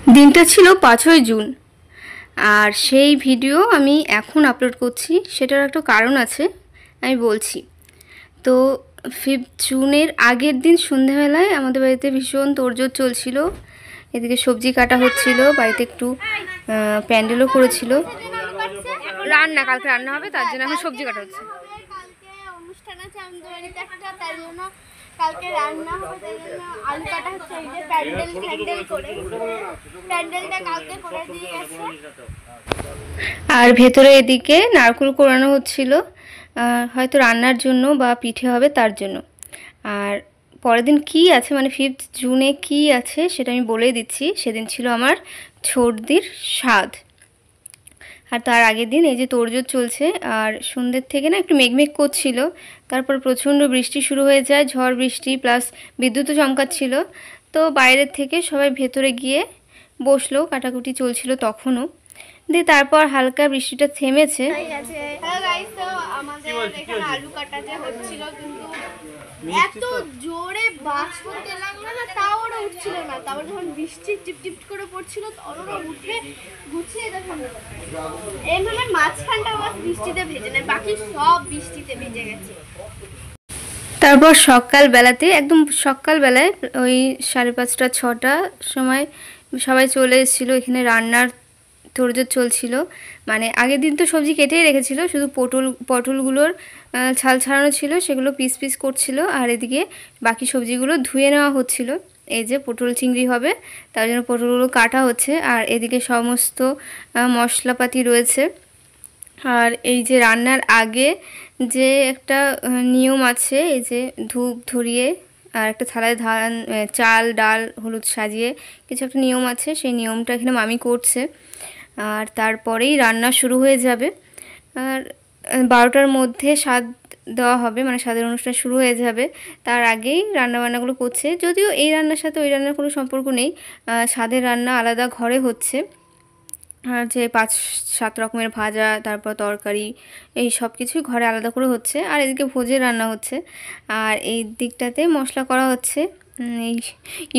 দিনটা ছিল 5ই জুন, আর সেই ভিডিও আমি এখন আপলোড করছি। সেটার একটা কারণ আছে, আমি বলছি। তো 5 জুনের আগের দিন সন্ধ্যাবেলায় আমাদের বাড়িতে ভীষণ তোড়জোড় চলছিল। এদিকে সবজি কাটা হচ্ছিল, বাড়িতে একটু প্যান্ডেলও করেছিল। কালকে রান্না হবে, তার জন্য এখন সবজি কাটা হচ্ছে। অনুষ্ঠান আছে আমাদের বাড়িতে একটা, তার জন্য কালকে রান্না হবে, তার জন্য আলু কাটা হচ্ছে। এই যে প্যান্ডেল করে প্যান্ডেলটা কালকে করে দিয়ে গেছে। আর ভেতরে এদিকে নারকেল কোরানো হচ্ছিল, হয়তো রান্নার জন্য বা পিঠে হবে তার জন্য। আর পরের দিন কী আছে, মানে 5 জুনে কী আছে সেটা আমি বলেই দিচ্ছি। সেদিন ছিল আমার ছোটদির স্বাদ। আর তার আগের দিন এই যে তোড়জোড় চলছে, আর সন্ধ্যের থেকে না একটু মেঘমেঘ করছিল, তারপর প্রচণ্ড বৃষ্টি শুরু হয়ে যায়, ঝড় বৃষ্টি প্লাস বিদ্যুৎও চমকাচ্ছিল। তো বাইরের থেকে সবাই ভেতরে গিয়ে বসলো, কাটাকুটি চলছিল তখনও। দিয়ে তারপর হালকা বৃষ্টিটা থেমেছে। আমাদের এখানে আলু কাটা যে হচ্ছিল, কিন্তু এত জোরে বাজ করতে লাগলো না, তাও ওরা উঠছিল না। তারপর যখন বৃষ্টি টিপটিপ করে পড়ছিল, ওরা উঠে গুছিয়ে দেখুন এইভাবে মাঝখানটা আবার বৃষ্টিতে ভেজে নেয়, বাকি সব বৃষ্টিতে ভিজে গেছে। তারপর সকালবেলাতে, একদম সকালবেলায় ওই 5:30 6টার সময় সবাই চলে এসেছিলো। এখানে রান্নার তোড়জোড় চলছিল। মানে আগের দিন তো সবজি কেটেই রেখেছিল, শুধু পটলগুলোর ছাল ছাড়ানো ছিল, সেগুলো পিস পিস করছিল। আর এদিকে বাকি সবজিগুলো ধুয়ে নেওয়া হচ্ছিল। এই যে পটল চিংড়ি হবে, তার জন্য পটলগুলো কাটা হচ্ছে। আর এদিকে সমস্ত মশলাপাতি রয়েছে। আর এই যে রান্নার আগে যে একটা নিয়ম আছে, এই যে ধূপ ধরিয়ে আর একটা থালায় চাল ডাল হলুদ সাজিয়ে কিছু একটা নিয়ম আছে, সেই নিয়মটা এখানে মামি করছে। আর তারপরেই রান্না শুরু হয়ে যাবে। আর 12টার মধ্যে স্বাদ দেওয়া হবে, মানে স্বাদের অনুষ্ঠান শুরু হয়ে যাবে। তার আগেই রান্নাবান্নাগুলো করছে, যদিও এই রান্নার সাথে ওই রান্নার কোনো সম্পর্ক নেই। স্বাদের রান্না আলাদা ঘরে হচ্ছে, আর যে 5-7 রকমের ভাজা, তারপর তরকারি, এই সব কিছুই ঘরে আলাদা করে হচ্ছে। আর এদিকে ভোজের রান্না হচ্ছে, আর এই দিকটাতে মশলা করা হচ্ছে। এই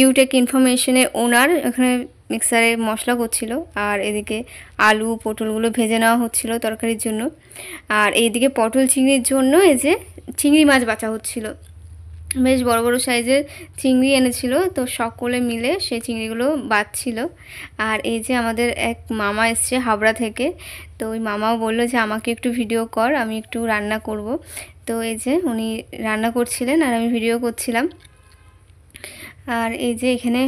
ইউটেক ইনফরমেশনের ওনার এখানে মিক্সারে মশলা করছিল। আর এদিকে আলু পটলগুলো ভেজে নেওয়া হচ্ছিল তরকারির জন্য। আর এইদিকে পটল চিংড়ির জন্য এই যে চিংড়ি মাছ বাছা হচ্ছিল। বেশ বড় বড় সাইজের চিংড়ি এনেছিল, তো সকলে মিলে সেই চিংড়িগুলো বাছছিল। আর এই যে আমাদের এক মামা এসছে হাবড়া থেকে, তো ওই মামাও বললো যে আমাকে একটু ভিডিও কর, আমি একটু রান্না করব। তো এই যে উনি রান্না করছিলেন আর আমি ভিডিও করছিলাম। আর এই যে এখানে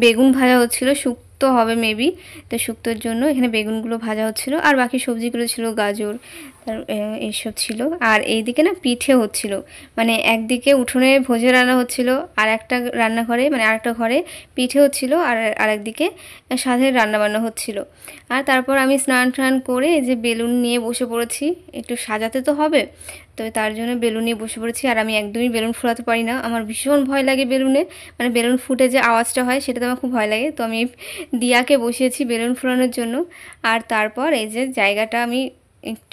বেগুন ভাজা হচ্ছিল, শুক্তো হবে মেবি, তো শুক্তোর জন্য এখানে বেগুনগুলো ভাজা হচ্ছিল। আর বাকি সবজিগুলো ছিল গাজর, এইসব ছিল। আর এইদিকে না পিঠে হচ্ছিল, মানে একদিকে উঠোনে ভোজে রান্না হচ্ছিল, আর একটা রান্নাঘরে মানে আরেকটা ঘরে পিঠে হচ্ছিল, আর আরেকদিকে স্বাদের রান্নাবান্না হচ্ছিল। আর তারপর আমি স্নান টান করে এই যে বেলুন নিয়ে বসে পড়েছি, একটু সাজাতে তো হবে, তো তার জন্য বেলুন নিয়ে বসে পড়েছি। আর আমি একদমই বেলুন ফুলাতে পারি না, আমার ভীষণ ভয় লাগে বেলুনে, মানে বেলুন ফুটে যে আওয়াজটা হয় সেটাতে আমার খুব ভয় লাগে। তো আমি দিয়াকে বসিয়েছি বেলুন ফুলানোর জন্য। আর তারপর এই যে জায়গাটা আমি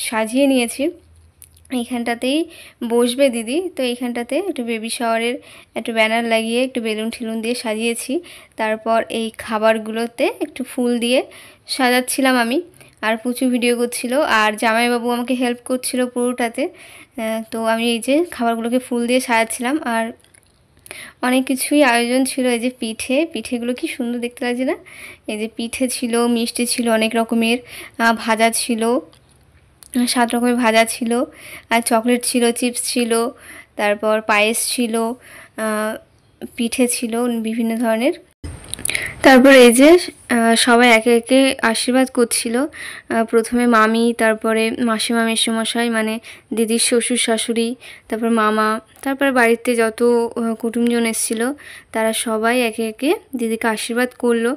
সাজিয়ে নিয়েছি, এইখানটাতেই বসবে দিদি। তো এইখানটাতে একটু বেবি শাওয়ারের একটু ব্যানার লাগিয়ে একটু বেলুন ঠিলুন দিয়ে সাজিয়েছি। তারপর এই খাবারগুলোতে একটু ফুল দিয়ে সাজাচ্ছিলাম আমি, আর প্রচুর ভিডিও করছিল। আর জামাইবাবু আমাকে হেল্প করছিল পুরোটাতে। তো আমি এই যে খাবারগুলোকে ফুল দিয়ে সাজাচ্ছিলাম। আর অনেক কিছুই আয়োজন ছিল। এই যে পিঠেগুলো কি সুন্দর দেখতে লাগছে না? এই যে পিঠে ছিল, মিষ্টি ছিল অনেক রকমের, ভাজা ছিল 7 রকমের ভাজা ছিল, আর চকলেট ছিল, চিপস ছিল, তারপর পায়েস ছিল, পিঠে ছিল বিভিন্ন ধরনের। তারপর এই যে সবাই একে একে আশীর্বাদ করছিল। প্রথমে মামি, তারপরে মাসিমা মেসোমশাই মানে দিদির শ্বশুর শাশুড়ি, তারপর মামা, তারপরে বাড়িতে যত কুটুমজন এসেছিলো তারা সবাই একে একে দিদিকে আশীর্বাদ করলো।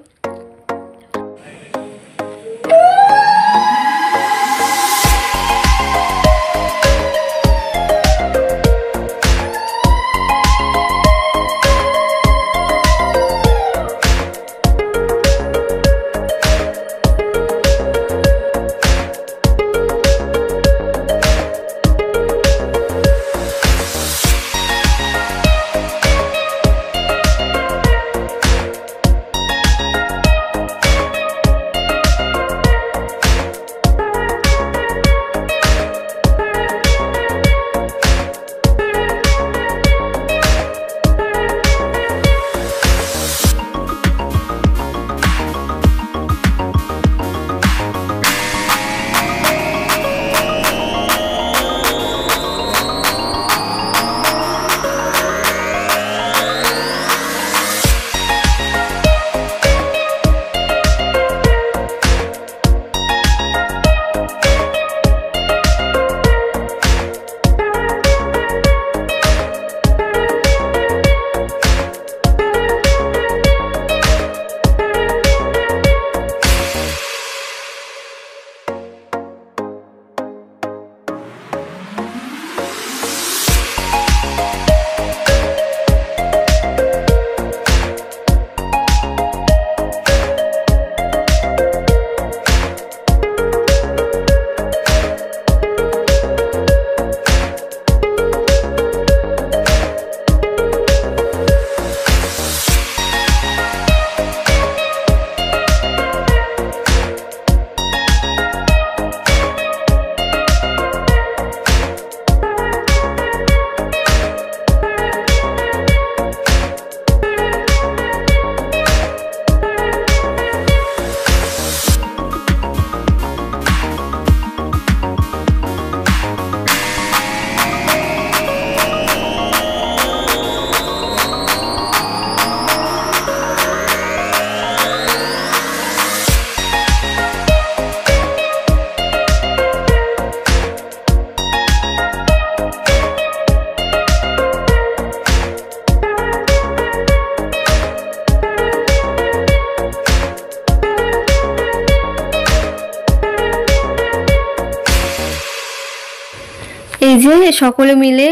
যে সকলে মিলে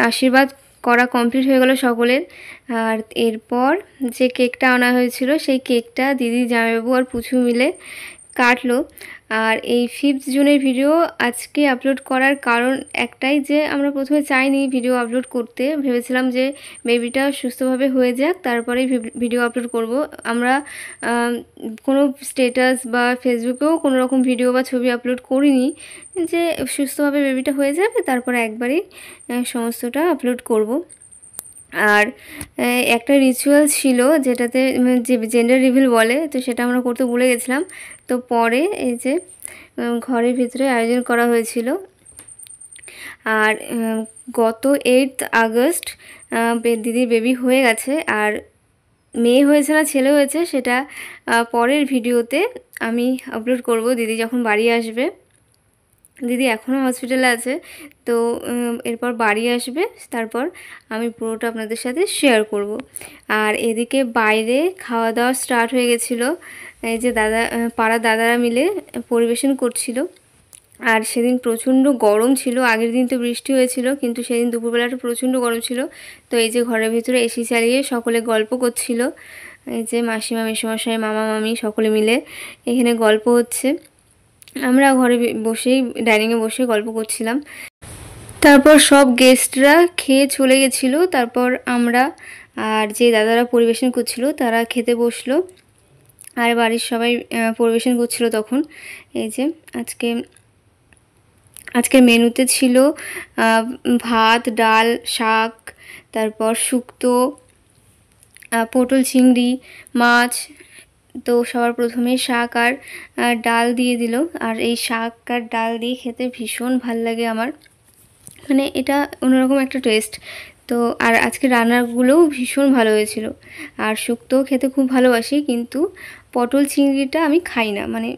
আশীর্বাদ করা কমপ্লিট হয়ে গেল সকলের। আর এরপর যে কেকটা আনা হয়েছিল সেই কেকটা দিদি, জামাইবাবু আর পুচু মিলে কাটলো। আর এই 5th জুনের ভিডিও আজকে আপলোড করার কারণ একটাই, যে আমরা প্রথমে চাইনি ভিডিও আপলোড করতে, ভেবেছিলাম যে বেবিটা সুস্থভাবে হয়ে যাক তারপরেই ভিডিও আপলোড করব। আমরা কোনো স্ট্যাটাস বা ফেসবুকেও কোনো রকম ভিডিও বা ছবি আপলোড করিনি, যে সুস্থভাবে বেবিটা হয়ে যাবে তারপরে একবারই সমস্তটা আপলোড করব। আর একটা রিচুয়াল ছিল যেটাতে যে জেন্ডার রিভিল বলে, তো সেটা আমরা করতে ভুলে গেছিলাম। তো পরে এই যে ঘরের ভিতরে আয়োজন করা হয়েছিল। আর গত 8th আগস্ট দিদির বেবি হয়ে গেছে। আর মেয়ে হয়েছে না ছেলে হয়েছে সেটা পরের ভিডিওতে আমি আপলোড করব, দিদি যখন বাড়ি আসবে। দিদি এখনও হসপিটালে আছে, তো এরপর বাড়ি আসবে, তারপর আমি পুরোটা আপনাদের সাথে শেয়ার করব। আর এদিকে বাইরে খাওয়া দাওয়া স্টার্ট হয়ে গেছিলো। এই যে পাড়ার দাদারা মিলে পরিবেশন করছিল। আর সেদিন প্রচণ্ড গরম ছিল, আগের দিন তো বৃষ্টি হয়েছিল, কিন্তু সেদিন দুপুরবেলাটা প্রচণ্ড গরম ছিল। তো এই যে ঘরের ভিতরে এসি চালিয়ে সকলে গল্প করছিল। এই যে মাসিমা, মেসোমশাই, মামা, মামি সকলে মিলে এখানে গল্প হচ্ছে। আমরা ঘরে বসেই ডাইনিংয়ে বসে গল্প করছিলাম। তারপর সব গেস্টরা খেয়ে চলে গেছিলো। তারপর আমরা আর যে দাদারা পরিবেশন করছিল তারা খেতে বসলো। আর বাড়ির সবাই পরিবেশন করছিল তখন। এই যে আজকের মেনুতে ছিল ভাত, ডাল, শাক, তারপর শুক্তো, পটল চিংড়ি, মাছ। তো সবার প্রথমে শাক আর ডাল দিয়ে দিল। আর এই শাক আর ডাল দিয়ে খেতে ভীষণ ভাল লাগে আমার, মানে এটা অন্যরকম একটা টেস্ট। তো আর আজকে রান্নাগুলোও ভীষণ ভালো হয়েছিল। আর শুক্তোও খেতে খুব ভালোবাসি, কিন্তু পটল চিংড়িটা আমি খাই না, মানে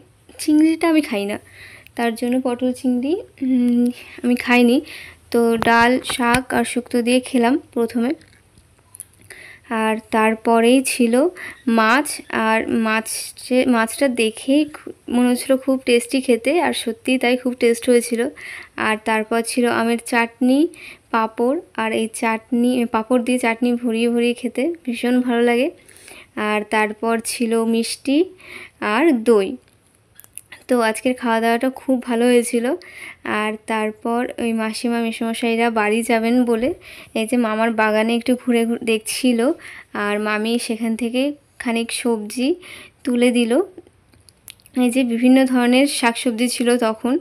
চিংড়িটা আমি খাই না, তার জন্য পটল চিংড়ি আমি খাইনি। তো ডাল, শাক আর শুক্তো দিয়ে খেলাম প্রথমে। আর তারপরেই ছিল মাছ। আর মাছটা দেখেই মনে হচ্ছিলো খুব টেস্টি খেতে, আর সত্যিই তাই, খুব টেস্ট হয়েছিল। আর তারপর ছিল আমের চাটনি, পাঁপড়। আর এই পাঁপড় দিয়ে চাটনি ভরিয়ে ভরিয়ে খেতে ভীষণ ভালো লাগে। আর তারপর ছিল মিষ্টি আর দই। তো আজকের খাওয়া দাওয়াটা খুব ভালো হয়েছিল। আর তারপর ওই মাসিমা, মেসোমশাইরা বাড়ি যাবেন বলে এই যে মামার বাগানে একটু ঘুরে দেখছিল। আর মামি সেখান থেকে খানিক সবজি তুলে দিল। এই যে বিভিন্ন ধরনের শাকসবজি ছিল তখন,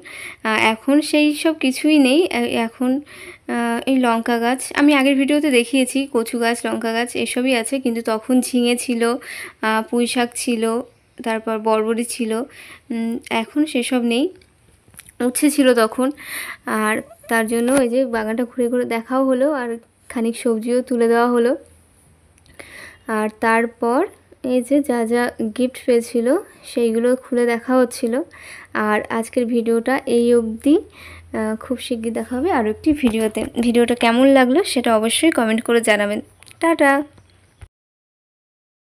এখন সেই সব কিছুই নেই। এখন এই লঙ্কা গাছ, আমি আগের ভিডিওতে দেখিয়েছি, কচু গাছ, লঙ্কা গাছ এসবই আছে, কিন্তু তখন ঝিঙে ছিল, পুঁই শাক ছিল, তারপর বরবটি ছিল। এখন সেসব নেই, উচ্ছে ছিল তখন। আর তার জন্য এই যে বাগানটা ঘুরে ঘুরে দেখাও হলো, আর খানিক সবজিও তুলে দেওয়া হলো। আর তারপর এই যে যা যা গিফট পেয়েছিল সেইগুলো খুলে দেখা হচ্ছিল। আর আজকের ভিডিওটা এই অবধি, খুব শিগগির দেখা হবে আরও একটি ভিডিওতে। ভিডিওটা কেমন লাগলো সেটা অবশ্যই কমেন্ট করে জানাবেন। টাটা।